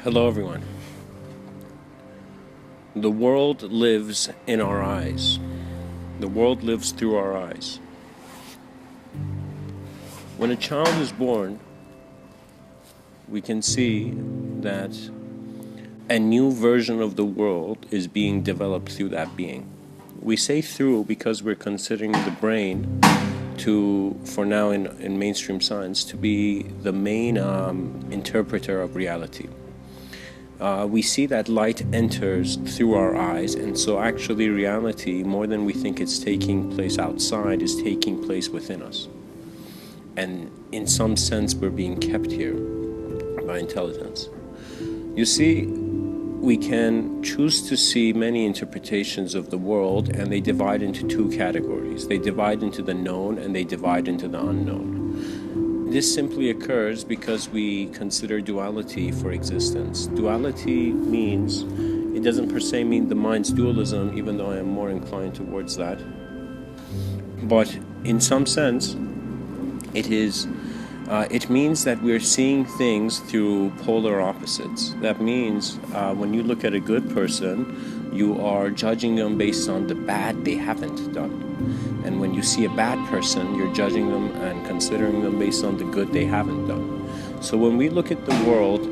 Hello, everyone. The world lives in our eyes. The world lives through our eyes. When a child is born, we can see that a new version of the world is being developed through that being. We say through because we're considering the brain for now in mainstream science, to be the main interpreter of reality. We see that light enters through our eyes, and so actually reality, more than we think it's taking place outside, is taking place within us. And in some sense, we're being kept here by intelligence. You see, we can choose to see many interpretations of the world, and they divide into two categories. They divide into the known and they divide into the unknown. This simply occurs because we consider duality for existence. Duality means, it doesn't per se mean the mind's dualism, even though I am more inclined towards that. But in some sense, it means that we're seeing things through polar opposites. That means when you look at a good person, you are judging them based on the bad they haven't done. And when you see a bad person, you're judging them and considering them based on the good they haven't done. So when we look at the world,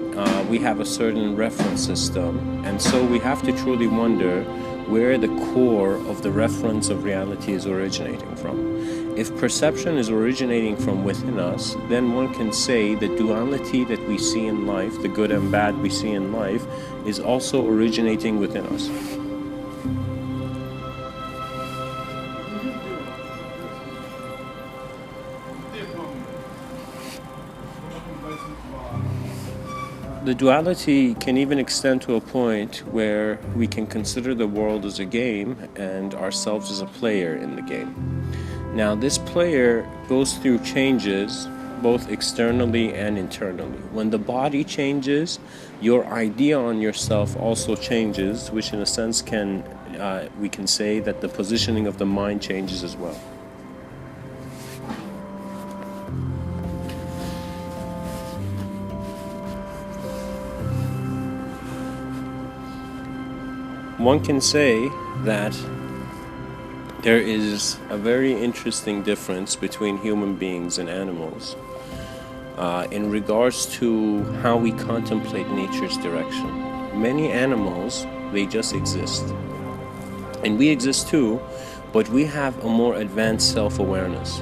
we have a certain reference system, and so we have to truly wonder where the core of the reference of reality is originating from. If perception is originating from within us, then one can say the duality that we see in life, the good and bad we see in life, is also originating within us. The duality can even extend to a point where we can consider the world as a game and ourselves as a player in the game. Now, this player goes through changes both externally and internally. When the body changes, your idea on yourself also changes, which in a sense we can say that the positioning of the mind changes as well. One can say that there is a very interesting difference between human beings and animals in regards to how we contemplate nature's direction. Many animals, they just exist. And we exist too, but we have a more advanced self-awareness.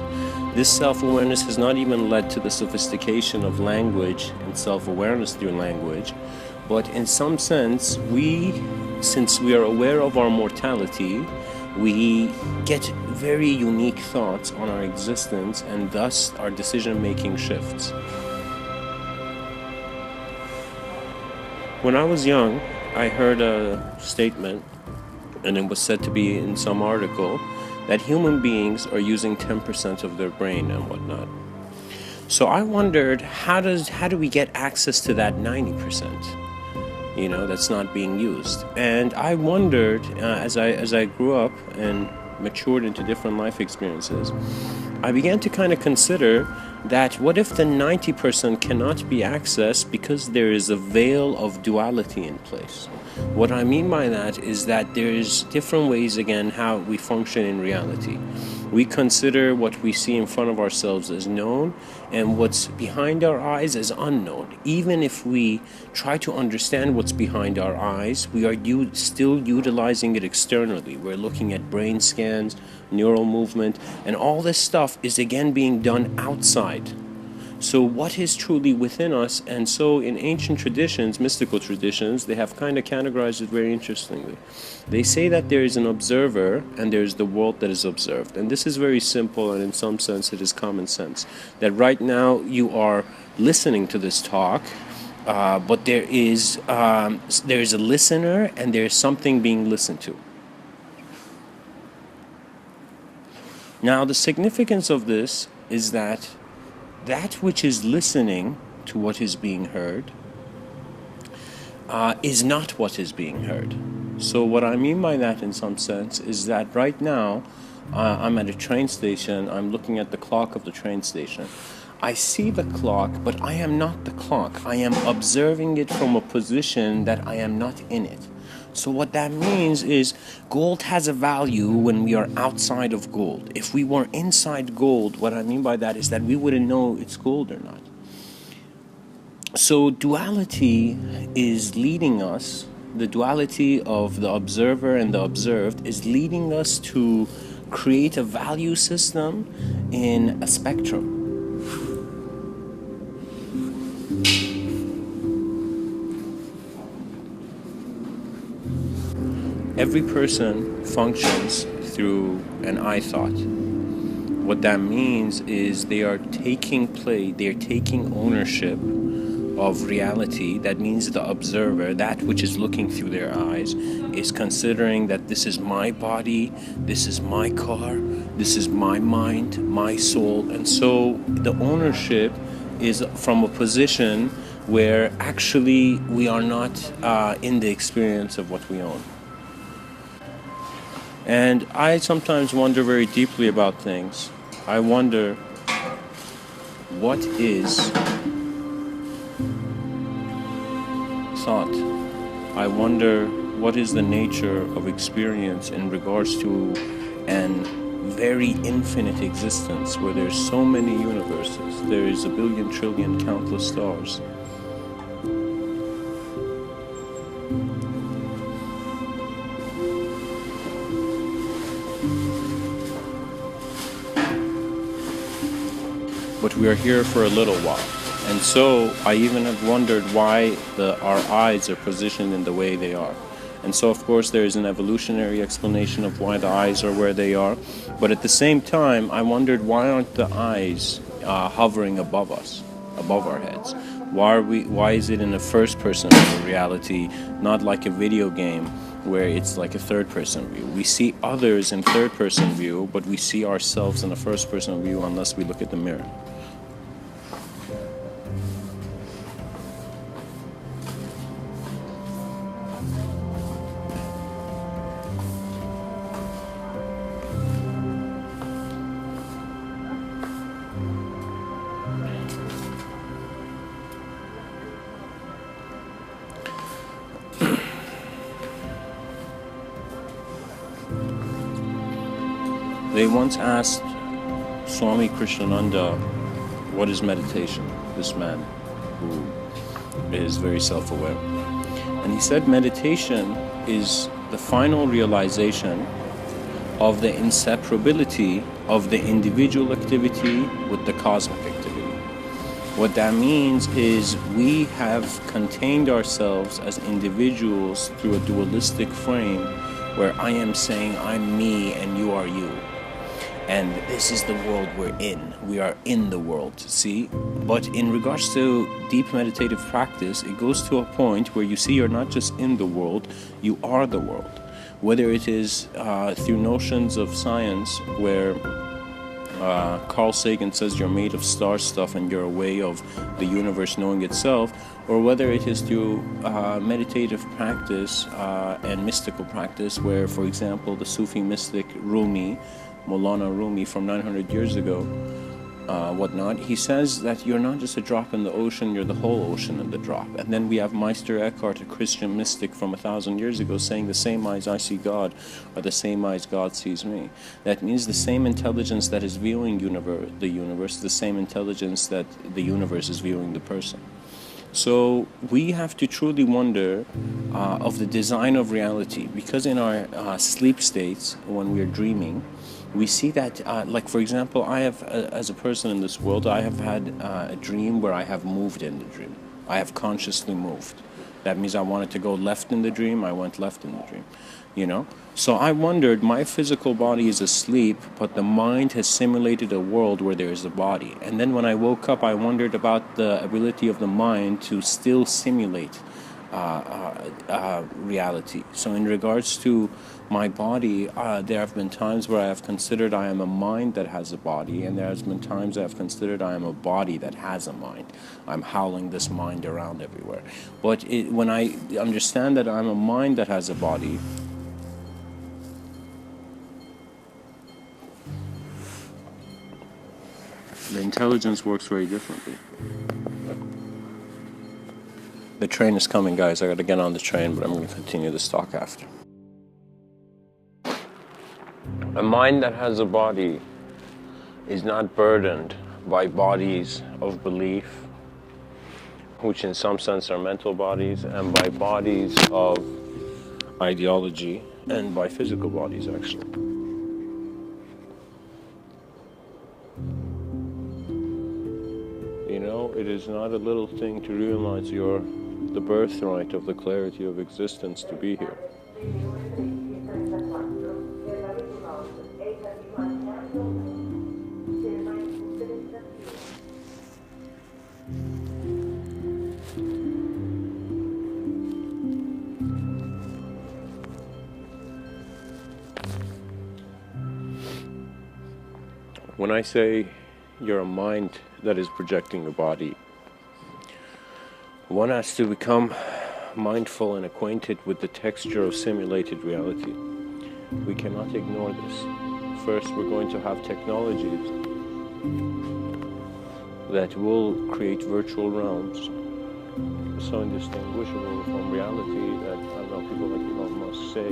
This self-awareness has not even led to the sophistication of language and self-awareness through language, but in some sense, since we are aware of our mortality, we get very unique thoughts on our existence, and thus our decision-making shifts. When I was young, I heard a statement, and it was said to be in some article, that human beings are using 10% of their brain and whatnot. So I wondered, how do we get access to that 90%? That's not being used. And I wondered, as I grew up and matured into different life experiences, I began to kind of consider that what if the 90% cannot be accessed because there is a veil of duality in place? What I mean by that is that there's different ways, again, how we function in reality. We consider what we see in front of ourselves as known, and what's behind our eyes as unknown. Even if we try to understand what's behind our eyes, we are still utilizing it externally. We're looking at brain scans, neural movement, and all this stuff is again being done outside. So what is truly within us? And so in ancient traditions, mystical traditions, they have kind of categorized it very interestingly. They say that there is an observer and there is the world that is observed. And this is very simple, and in some sense it is common sense. That right now you are listening to this talk, but there is a listener and there is something being listened to. Now the significance of this is that which is listening to what is being heard is not what is being heard. So what I mean by that in some sense is that right now I'm at a train station, I'm looking at the clock of the train station. I see the clock, but I am not the clock. I am observing it from a position that I am not in it. So what that means is gold has a value when we are outside of gold. If we were inside gold, what I mean by that is that we wouldn't know it's gold or not. So duality is leading us, the duality of the observer and the observed is leading us to create a value system in a spectrum. Every person functions through an I thought. What that means is they are taking ownership of reality. That means the observer, that which is looking through their eyes, is considering that this is my body, this is my car, this is my mind, my soul. And so the ownership is from a position where actually we are not in the experience of what we own. And I sometimes wonder very deeply about things. I wonder, what is thought? I wonder, what is the nature of experience in regards to an very infinite existence where there's so many universes, there is a billion, trillion, countless stars. But we are here for a little while. And so I even have wondered why our eyes are positioned in the way they are. And so of course there is an evolutionary explanation of why the eyes are where they are. But at the same time, I wondered, why aren't the eyes hovering above us, above our heads? Why is it in a first person reality, not like a video game where it's like a third person view? We see others in third person view, but we see ourselves in a first person view unless we look at the mirror. They once asked Swami Krishnananda, what is meditation? This man who is very self-aware. And he said meditation is the final realization of the inseparability of the individual activity with the cosmic activity. What that means is we have contained ourselves as individuals through a dualistic frame where I am saying I'm me and you are you. And this is the world we're in. We are in the world, see? But in regards to deep meditative practice, it goes to a point where you see you're not just in the world, you are the world. Whether it is through notions of science where Carl Sagan says you're made of star stuff and you're a way of the universe knowing itself, or whether it is through meditative practice and mystical practice where, for example, the Sufi mystic Rumi, Maulana Rumi from 900 years ago, whatnot, he says that you're not just a drop in the ocean, you're the whole ocean in the drop. And then we have Meister Eckhart, a Christian mystic from 1,000 years ago, saying the same eyes I see God are the same eyes God sees me. That means the same intelligence that is viewing the universe, the same intelligence that the universe is viewing the person. So we have to truly wonder of the design of reality, because in our sleep states, when we're dreaming, we see that, like for example, I have, as a person in this world, I have had a dream where I have moved in the dream. I have consciously moved. That means I wanted to go left in the dream, I went left in the dream, you know? So I wondered, my physical body is asleep, but the mind has simulated a world where there is a body. And then when I woke up, I wondered about the ability of the mind to still simulate reality. So in regards to my body, there have been times where I have considered I am a mind that has a body, and there has been times I have considered I am a body that has a mind. I'm howling this mind around everywhere. But when I understand that I'm a mind that has a body, The intelligence works very differently. The train is coming, guys. I gotta get on the train, but I'm gonna continue this talk after. A mind that has a body is not burdened by bodies of belief, which in some sense are mental bodies, and by bodies of ideology, and by physical bodies, actually. You know, it is not a little thing to realize the birthright of the clarity of existence to be here. When I say you're a mind that is projecting a body, one has to become mindful and acquainted with the texture of simulated reality. We cannot ignore this. First, we're going to have technologies that will create virtual realms so indistinguishable from reality that, I don't know, people like Elon Musk say,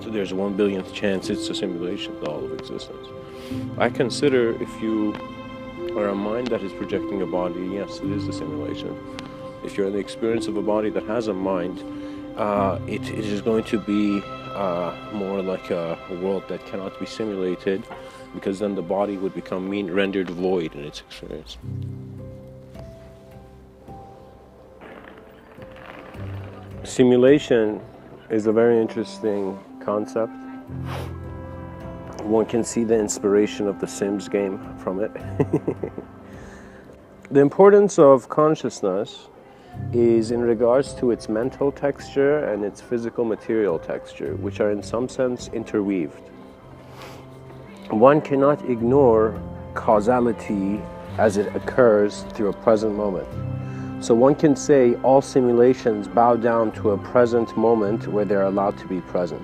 so there's a 1 billionth chance it's a simulation of all of existence. I consider if you are a mind that is projecting a body, yes, it is a simulation. If you're in the experience of a body that has a mind, it is going to be more like a world that cannot be simulated, because then the body would become rendered void in its experience. Simulation is a very interesting concept. One can see the inspiration of the Sims game from it. The importance of consciousness is in regards to its mental texture and its physical material texture, which are in some sense interweaved. One cannot ignore causality as it occurs through a present moment. So one can say all simulations bow down to a present moment where they're allowed to be present.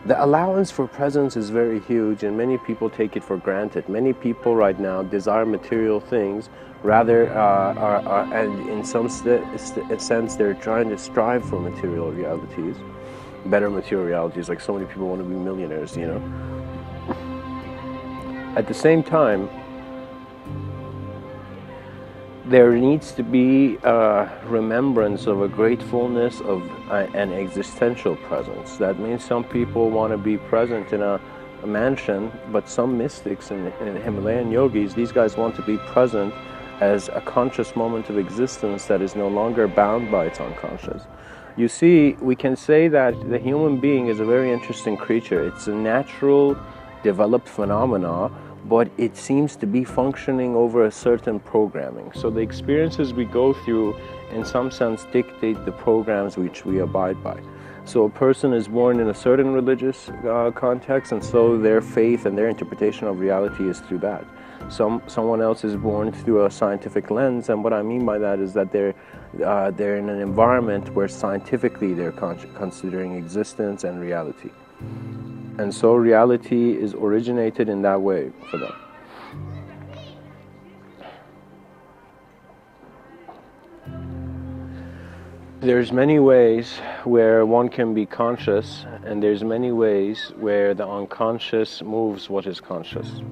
The allowance for presence is very huge, and many people take it for granted. Many people right now desire material things, rather, and in some sense, they're trying to strive for material realities, better material realities. Like so many people want to be millionaires, you know. At the same time, there needs to be a remembrance of a gratefulness of an existential presence. That means some people want to be present in a mansion, but some mystics and Himalayan yogis, these guys want to be present as a conscious moment of existence that is no longer bound by its unconscious. You see, we can say that the human being is a very interesting creature. It's a natural, developed phenomena, but it seems to be functioning over a certain programming. So the experiences we go through, in some sense, dictate the programs which we abide by. So a person is born in a certain religious context, and so their faith and their interpretation of reality is through that. Someone else is born through a scientific lens, and what I mean by that is that they're in an environment where scientifically they're considering existence and reality. And so reality is originated in that way for them. There's many ways where one can be conscious, and there's many ways where the unconscious moves what is conscious.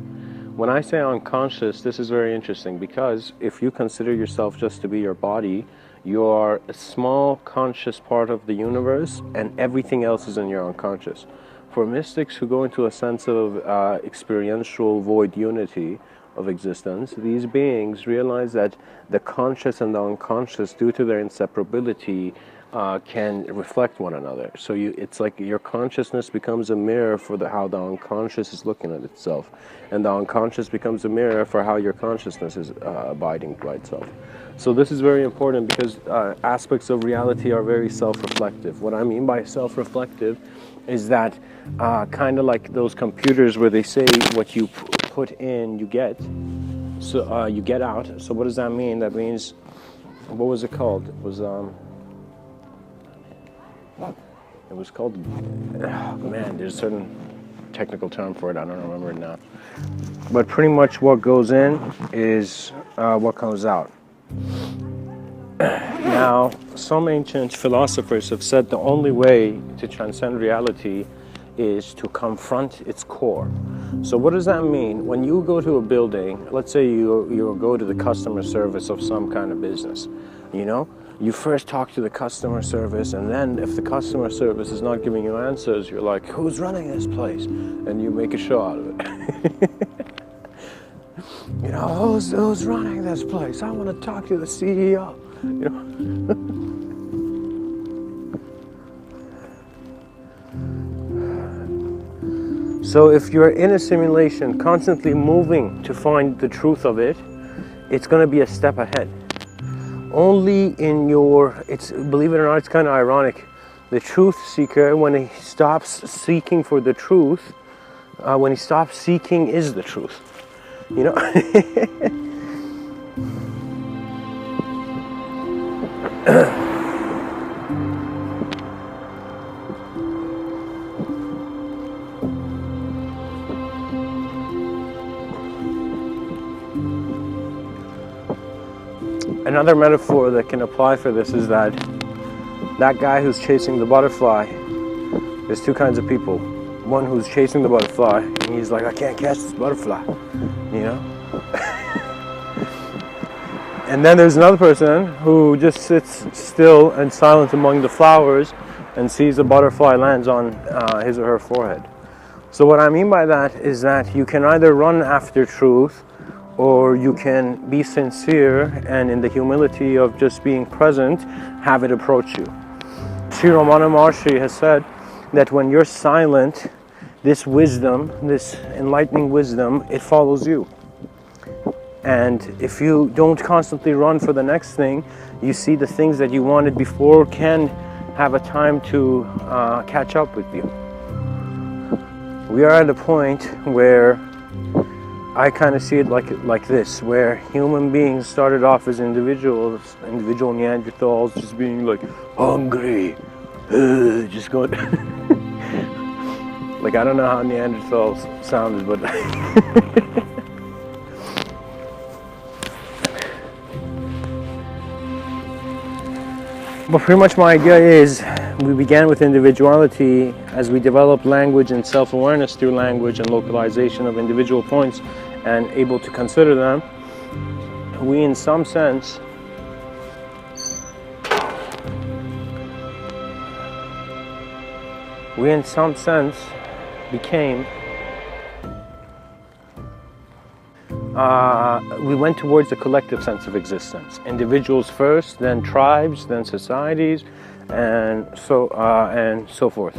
When I say unconscious, this is very interesting, because if you consider yourself just to be your body, you are a small conscious part of the universe, and everything else is in your unconscious. For mystics who go into a sense of experiential void unity of existence, these beings realize that the conscious and the unconscious, due to their inseparability, can reflect one another. So it's like your consciousness becomes a mirror for how the unconscious is looking at itself, and the unconscious becomes a mirror for how your consciousness is abiding by itself. So this is very important, because aspects of reality are very self-reflective. What I mean by self-reflective is that kind of like those computers where they say what you put in, you get. So you get out. So what does that mean? That means, what was it called? It was called, man, there's a certain technical term for it. I don't remember it now. but pretty much what goes in is what comes out. Now, some ancient philosophers have said the only way to transcend reality is to confront its core. So what does that mean? When you go to a building, let's say you go to the customer service of some kind of business, you first talk to the customer service, and then if the customer service is not giving you answers, you're like, who's running this place? And you make a show out of it. Who's running this place? I want to talk to the CEO. So if you're in a simulation, constantly moving to find the truth of it, it's going to be a step ahead. Only believe it or not, it's kind of ironic. The truth seeker, when he stops seeking for the truth, when he stops seeking is the truth. Another metaphor that can apply for this is that guy who's chasing the butterfly, there's two kinds of people. One who's chasing the butterfly, and he's like, I can't catch this butterfly, And then there's another person who just sits still and silent among the flowers and sees a butterfly lands on his or her forehead. So what I mean by that is that you can either run after truth, or you can be sincere and in the humility of just being present, have it approach you. Sri Ramana Maharshi has said that when you're silent, this wisdom, this enlightening wisdom, it follows you. And if you don't constantly run for the next thing, you see the things that you wanted before can have a time to catch up with you. We are at a point where I kind of see it like this, where human beings started off as individual Neanderthals, just being like hungry, just going. Like, I don't know how Neanderthals sounded, but but pretty much my idea is we began with individuality. As we developed language and self-awareness through language and localization of individual points and able to consider them, we in some sense became we went towards a collective sense of existence. Individuals first, then tribes, then societies, and so forth.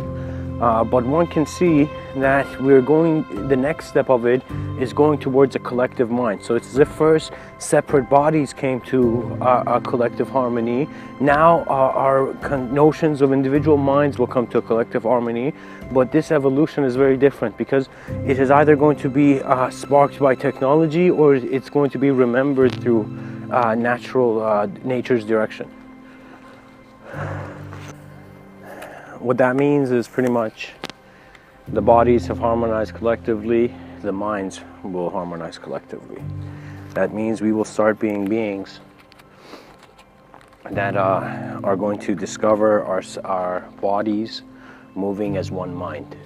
But one can see that the next step of it is going towards a collective mind. So it's as if first separate bodies came to a collective harmony. Now our notions of individual minds will come to a collective harmony. But this evolution is very different, because it is either going to be sparked by technology, or it's going to be remembered through nature's direction. What that means is pretty much the bodies have harmonized collectively, the minds will harmonize collectively. That means we will start being beings that are going to discover our bodies moving as one mind.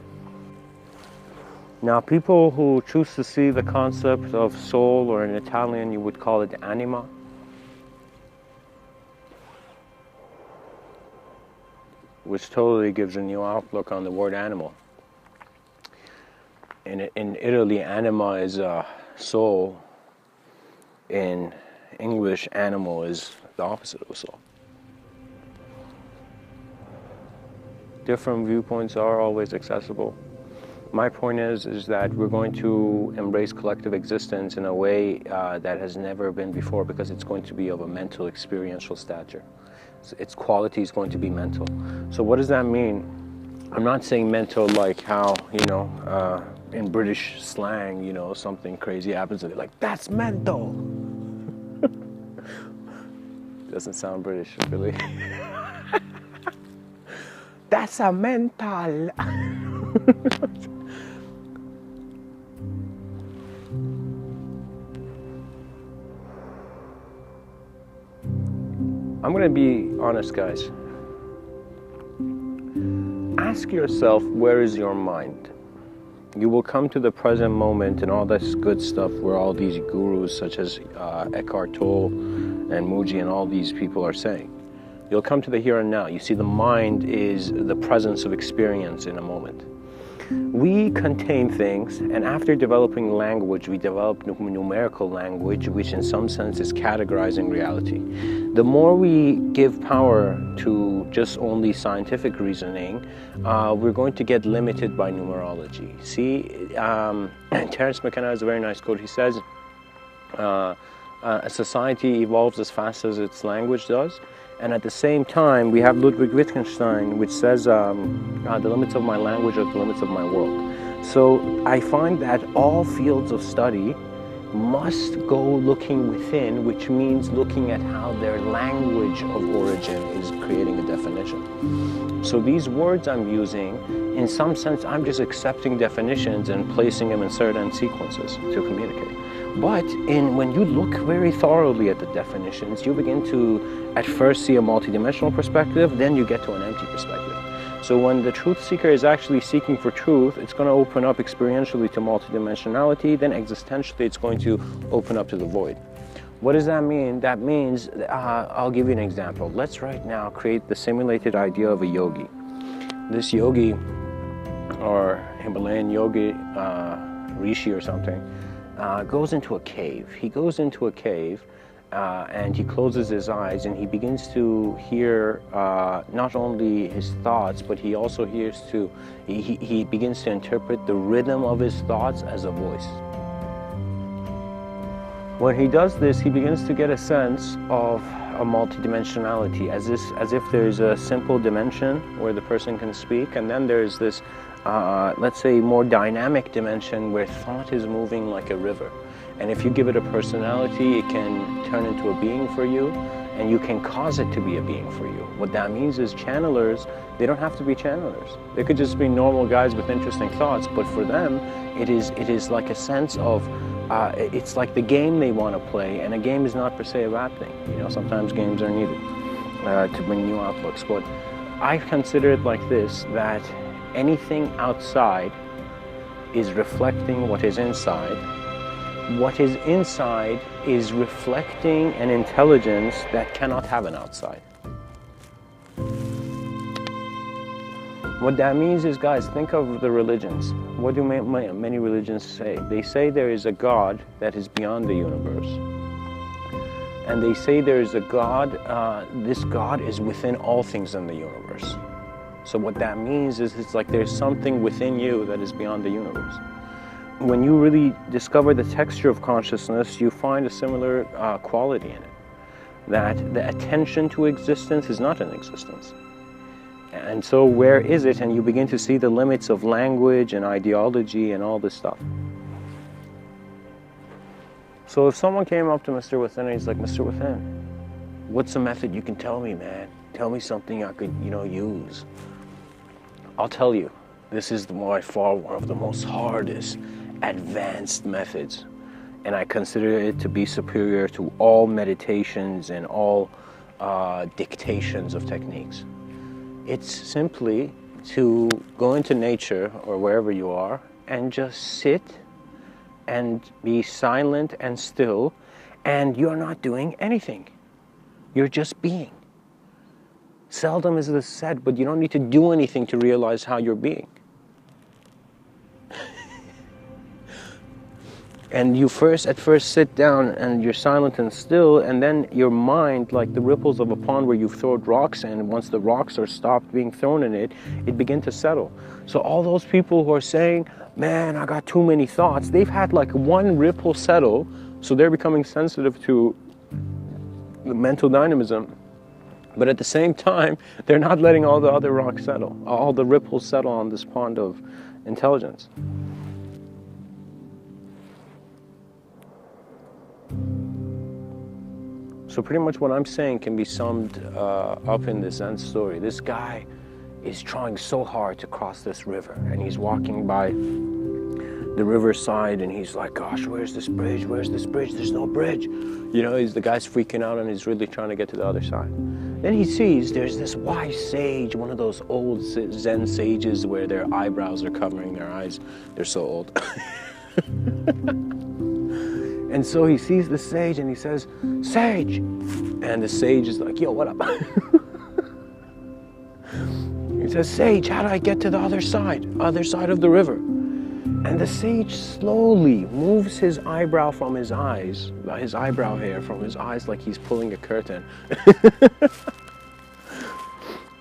Now, people who choose to see the concept of soul, or in Italian you would call it anima, which totally gives a new outlook on the word animal. In Italy, anima is soul. In English, animal is the opposite of a soul. Different viewpoints are always accessible. My point is that we're going to embrace collective existence in a way that has never been before, because it's going to be of a mental, experiential stature. Its quality is going to be mental. So what does that mean? I'm not saying mental like how, in British slang, something crazy happens and they're like, that's mental. Doesn't sound British, really. That's a mental. I'm going to be honest, guys. Ask yourself, where is your mind? You will come to the present moment and all this good stuff where all these gurus such as Eckhart Tolle and Muji and all these people are saying. You'll come to the here and now. You see, the mind is the presence of experience in a moment. We contain things, and after developing language, we develop numerical language, which in some sense is categorizing reality. The more we give power to just only scientific reasoning, we're going to get limited by numerology. See, Terence McKenna has a very nice quote. He says, a society evolves as fast as its language does. And at the same time, we have Ludwig Wittgenstein, which says, the limits of my language are the limits of my world. So I find that all fields of study must go looking within, which means looking at how their language of origin is creating a definition. So these words I'm using, in some sense, I'm just accepting definitions and placing them in certain sequences to communicate. But when you look very thoroughly at the definitions, you begin to at first see a multidimensional perspective, then you get to an empty perspective. So when the truth seeker is actually seeking for truth, it's going to open up experientially to multidimensionality, then existentially it's going to open up to the void. What does that mean? That means, I'll give you an example. Let's right now create the simulated idea of a yogi. This yogi, or Himalayan yogi, Rishi or something, goes into a cave. He goes into a cave and he closes his eyes and he begins to hear not only his thoughts, but he also he begins to interpret the rhythm of his thoughts as a voice. When he does this, he begins to get a sense of a multidimensionality, as if there's a simple dimension where the person can speak, and then there's this let's say more dynamic dimension where thought is moving like a river. And if you give it a personality, it can turn into a being for you, and you can cause it to be a being for you. What that means is channelers, they don't have to be channelers. They could just be normal guys with interesting thoughts, but for them, it is like a sense of, it's like the game they want to play, and a game is not per se a bad thing. You know, sometimes games are needed to bring new outlooks. But I consider it like this, that anything outside is reflecting what is inside. What is inside is reflecting an intelligence that cannot have an outside. What that means is, guys, think of the religions. What do many religions say? They say there is a God that is beyond the universe. And they say there is a God, this God is within all things in the universe. So what that means is it's like there's something within you that is beyond the universe. When you really discover the texture of consciousness, you find a similar quality in it. That the attention to existence is not an existence. And so where is it? And you begin to see the limits of language and ideology and all this stuff. So if someone came up to Mr. Within and he's like, Mr. Within, what's a method you can tell me, man? Tell me something I could, use. I'll tell you, this is by far one of the most hardest, advanced methods. And I consider it to be superior to all meditations and all dictations of techniques. It's simply to go into nature or wherever you are and just sit and be silent and still, and you're not doing anything. You're just being. Seldom is this said, but you don't need to do anything to realize how you're being. And you at first sit down and you're silent and still, and then your mind, like the ripples of a pond where you've thrown rocks in, once the rocks are stopped being thrown in it, it begins to settle. So all those people who are saying, man, I got too many thoughts, they've had like one ripple settle, so they're becoming sensitive to the mental dynamism. But at the same time, they're not letting all the other rocks settle, all the ripples settle on this pond of intelligence. So pretty much what I'm saying can be summed up in this Zen story. This guy is trying so hard to cross this river, and he's walking by the riverside, and he's like, gosh, where's this bridge? Where's this bridge? There's no bridge. You know, the guy's freaking out and he's really trying to get to the other side. Then he sees there's this wise sage, one of those old Zen sages where their eyebrows are covering their eyes. They're so old. And so he sees the sage and he says, "Sage!" And the sage is like, "Yo, what up?" He says, "Sage, how do I get to the other side of the river?" And the sage slowly moves his eyebrow from his eyes, his eyebrow hair from his eyes, like he's pulling a curtain.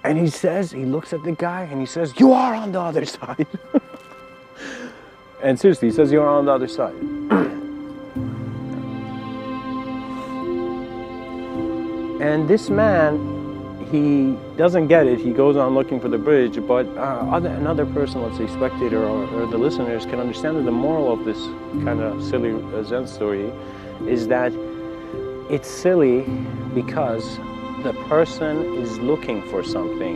And he looks at the guy and he says, "You are on the other side." And seriously, he says, "You are on the other side." And this man, he doesn't get it. He goes on looking for the bridge, but another person, let's say spectator or the listeners, can understand that the moral of this kind of silly Zen story is that it's silly because the person is looking for something,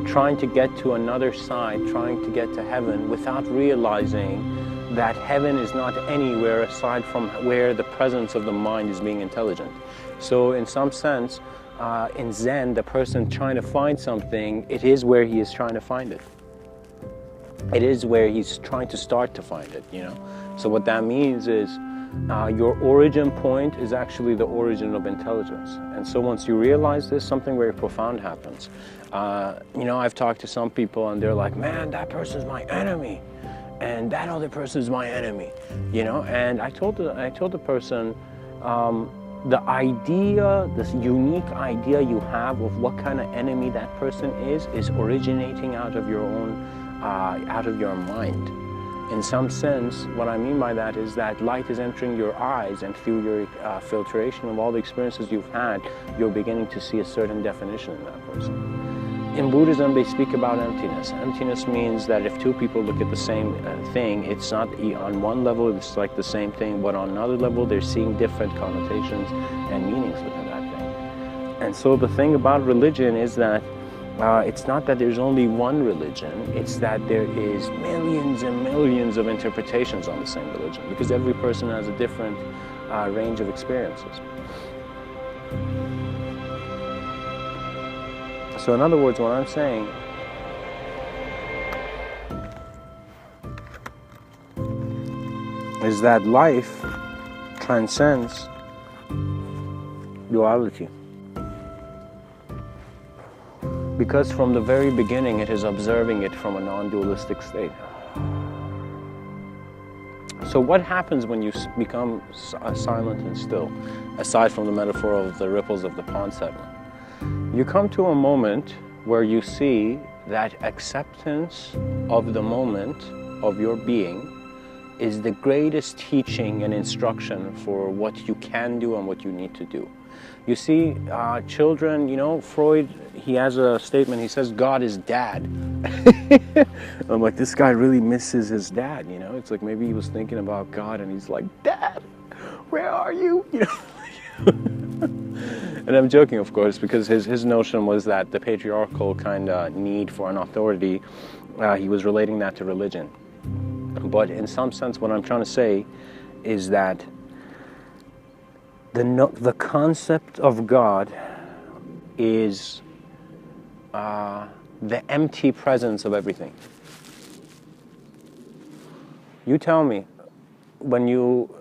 trying to get to another side, trying to get to heaven, without realizing that heaven is not anywhere aside from where the presence of the mind is being intelligent. So in some sense, in Zen, the person trying to find something, it is where he is trying to find it. It is where he's trying to start to find it, you know. So what that means is your origin point is actually the origin of intelligence. And so once you realize this, something very profound happens. You know, I've talked to some people and they're like, "Man, that person's my enemy. And that other person is my enemy," you know. And I told the person, the idea, this unique idea you have of what kind of enemy that person is originating out of your own, out of your mind. In some sense, what I mean by that is that light is entering your eyes, and through your filtration of all the experiences you've had, you're beginning to see a certain definition in that person. In Buddhism, they speak about emptiness. Emptiness means that if two people look at the same thing, it's not on one level, it's like the same thing, but on another level, they're seeing different connotations and meanings within that thing. And so the thing about religion is that it's not that there's only one religion, it's that there is millions and millions of interpretations on the same religion, because every person has a different range of experiences. So in other words, what I'm saying is that life transcends duality. Because from the very beginning, it is observing it from a non-dualistic state. So what happens when you become silent and still, aside from the metaphor of the ripples of the pond settling? You come to a moment where you see that acceptance of the moment of your being is the greatest teaching and instruction for what you can do and what you need to do. You see, children, you know, Freud, he has a statement, he says, "God is dad." I'm like, this guy really misses his dad, you know? It's like maybe he was thinking about God and he's like, "Dad, where are you?" You know? And I'm joking, of course, because his notion was that the patriarchal kind of need for an authority, he was relating that to religion. But in some sense, what I'm trying to say is that the concept of God is the empty presence of everything. You tell me,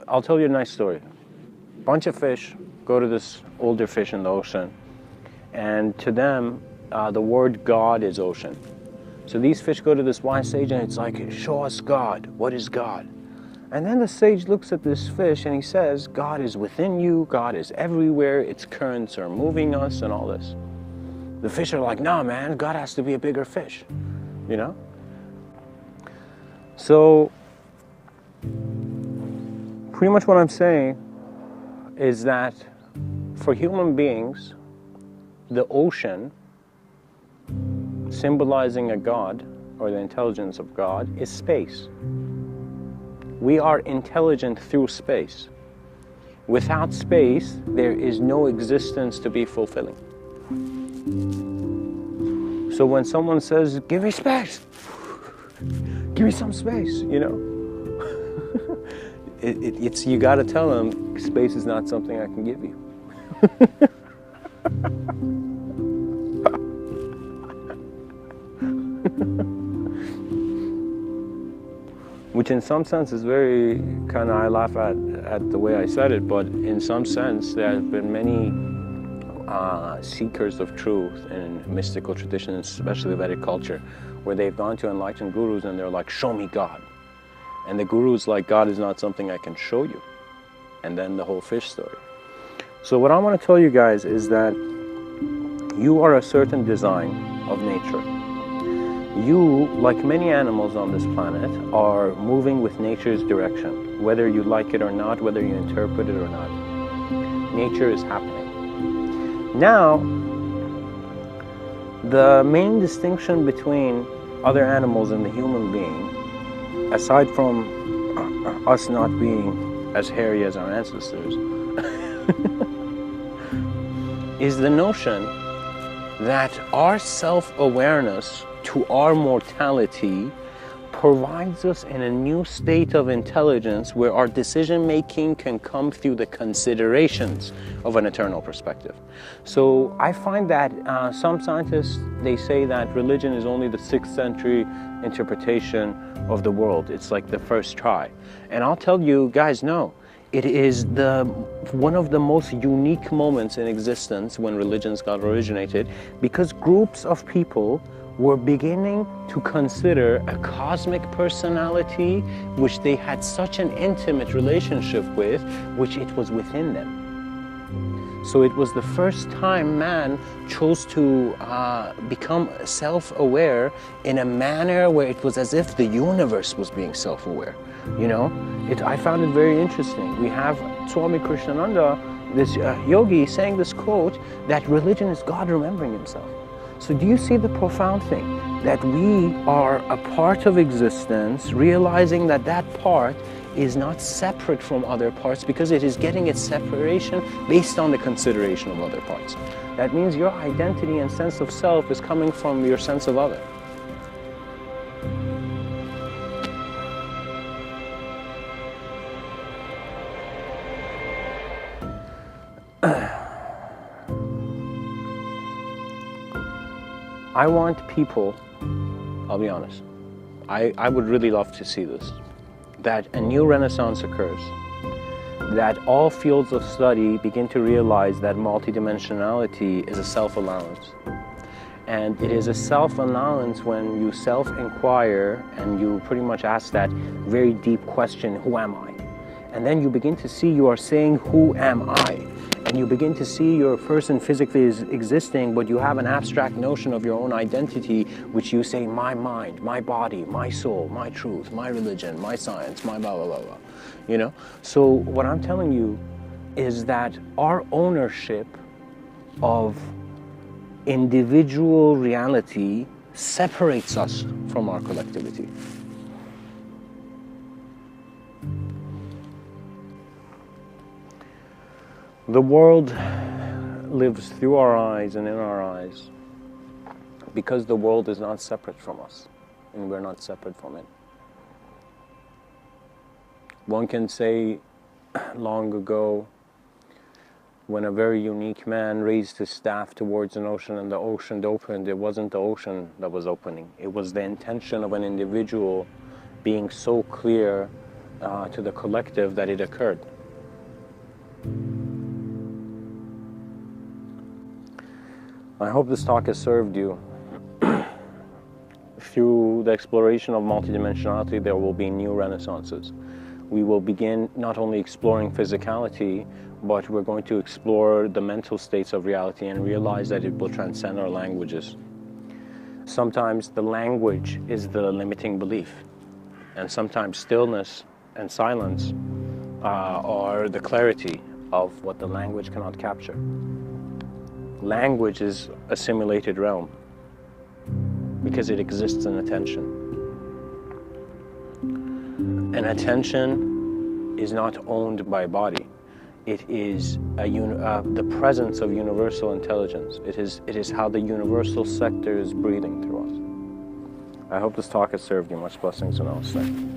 I'll tell you a nice story. Bunch of fish go to this older fish in the ocean, and to them, the word God is ocean. So these fish go to this wise sage and it's like, "Show us God. What is God?" And then the sage looks at this fish and he says, "God is within you, God is everywhere, its currents are moving us," and all this. The fish are like, "No, man, God has to be a bigger fish," you know? So, pretty much what I'm saying is that for human beings, the ocean, symbolizing a God, or the intelligence of God, is space. We are intelligent through space. Without space, there is no existence to be fulfilling. So when someone says, "Give me space," give me some space, you know? it's you got to tell them space is not something I can give you. Which in some sense is very kind of, I laugh at the way I said it, but in some sense there have been many seekers of truth in mystical traditions, especially Vedic culture, where they've gone to enlightened gurus and they're like, show me God. And the guru's like, God is not something I can show you. And then the whole fish story. So what I want to tell you guys is that you are a certain design of nature. You, like many animals on this planet, are moving with nature's direction, whether you like it or not, whether you interpret it or not. Nature is happening. Now, the main distinction between other animals and the human being, aside from us not being as hairy as our ancestors, is the notion that our self-awareness to our mortality provides us in a new state of intelligence where our decision making can come through the considerations of an eternal perspective. So I find that some scientists, they say that religion is only the 6th century interpretation of the world. It's like the first try. And I'll tell you guys, no. It is one of the most unique moments in existence when religions got originated, because groups of people were beginning to consider a cosmic personality which they had such an intimate relationship with, which it was within them. So it was the first time man chose to become self-aware in a manner where it was as if the universe was being self-aware. You know, I found it very interesting. We have Swami Krishnananda, this yogi, saying this quote that religion is God remembering himself. So do you see the profound thing? That we are a part of existence, realizing that that part is not separate from other parts because it is getting its separation based on the consideration of other parts. That means your identity and sense of self is coming from your sense of other. I want people, I'll be honest, I would really love to see this, that a new renaissance occurs, that all fields of study begin to realize that multidimensionality is a self-allowance. And it is a self-allowance when you self-inquire and you pretty much ask that very deep question, who am I? And then you begin to see you are saying, who am I? And you begin to see your person physically is existing, but you have an abstract notion of your own identity, which you say, my mind, my body, my soul, my truth, my religion, my science, my blah, blah, blah, blah. You know? So what I'm telling you is that our ownership of individual reality separates us from our collectivity. The world lives through our eyes and in our eyes because the world is not separate from us and we're not separate from it. One can say long ago, when a very unique man raised his staff towards an ocean and the ocean opened, it wasn't the ocean that was opening. It was the intention of an individual being so clear to the collective that it occurred. I hope this talk has served you. Through the exploration of multidimensionality, there will be new renaissances. We will begin not only exploring physicality, but we're going to explore the mental states of reality and realize that it will transcend our languages. Sometimes the language is the limiting belief, and sometimes stillness and silence are the clarity of what the language cannot capture. Language is a simulated realm because it exists in attention. And attention is not owned by body. It is the presence of universal intelligence. It is how the universal sector is breathing through us. I hope this talk has served you. Much blessings and namaste.